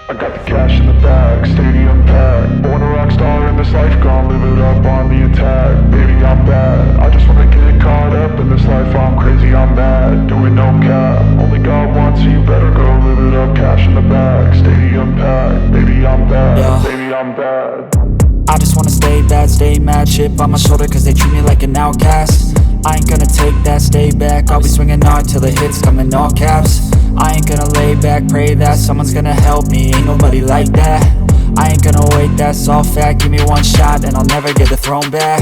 I got the cash in the bag, stadium packed. Born a rock star in this life, gon' live it up on the attack. Baby, I'm bad, I just wanna get caught up in this life. I'm crazy, I'm mad, doing no cap. Only God wants you, better go live it up. Cash in the bag, stadium packed. Baby, I'm bad, yeah. Baby, I'm bad. I just wanna stay bad, stay mad. Chip on my shoulder cause they treat me like an outcast. I ain't gonna take that, stay back. I'll be swinging hard till the hits come in all caps. I ain't gonna lay back, pray that someone's gonna help me. Ain't nobody like that. I ain't gonna wait, that's all fact. Give me one shot and I'll never get the throne back.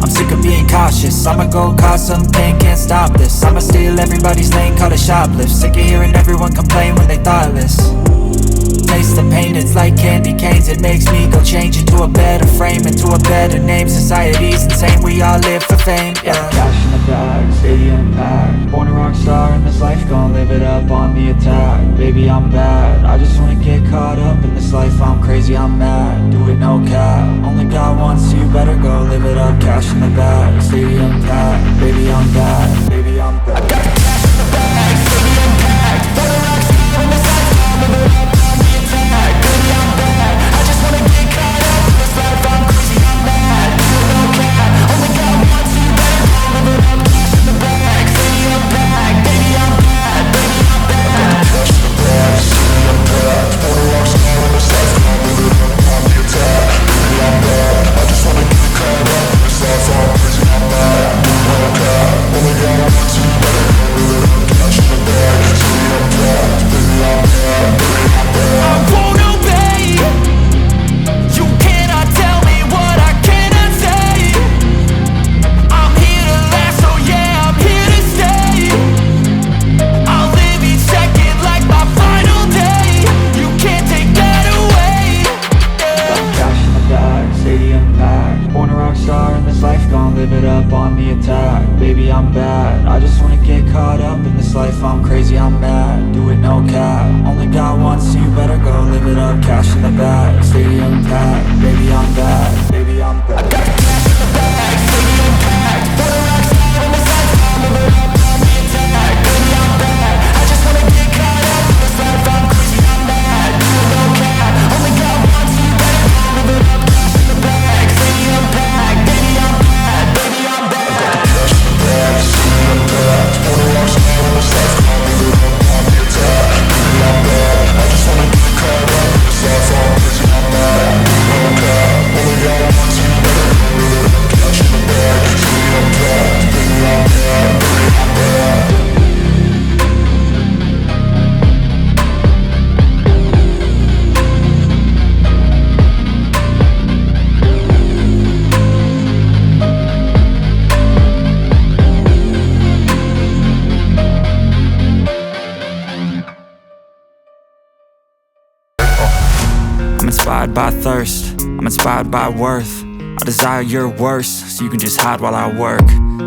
I'm sick of being cautious, I'ma go cause some pain, can't stop this. I'ma steal everybody's lane, call it shoplift. Sick of hearing everyone complain when they thoughtless. Taste the pain, it's like candy canes. It makes me go change into a better frame, into a better name. Society's insane, we all live for fame, yeah. Cash in the bag, stadium packed. Born a rock star in this life, gon' live it up on the attack. Baby, I'm bad, I just wanna get caught up in this life. I'm crazy, I'm mad, do it no cap. Only God wants you, better go live it up. Cash in the bag, stadium packed. Baby, I'm bad, baby, I'm bad. I got the cash in the bag, stadium packed. Born a rock star in this life, gon' live it up. I'm crazy, I'm mad, do it no cap. Only God wants you, better go live it up. Cash in the bag, stadium packed. Baby, I'm bad, baby, I'm bad. I got the cash in the bag, stadium packed. Born a rock star in this life, gon' live it up on the attack. Baby, I'm bad, I just wanna get caught up in this life. I'm crazy, I'm mad, do it no cap. Only God wants you, better go live it up. Cash in the bag, stadium packed. Baby, I'm bad, baby, I'm bad. I got the cash in the bag, stadium packed. Born a rock star in this life. I'm inspired by thirst, I'm inspired by worth. I desire your worst, so you can just hide while I work.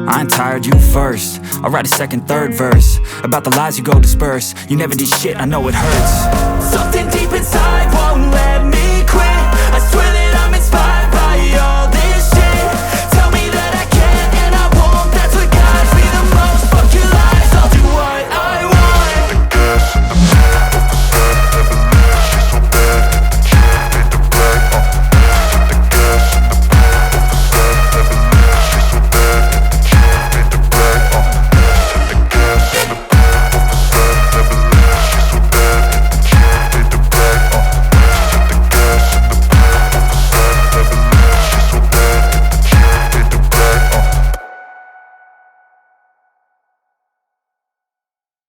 I ain't tired, you first. I'll write a second, third verse about the lies you go disperse. You never did shit, I know it hurts. Something deep inside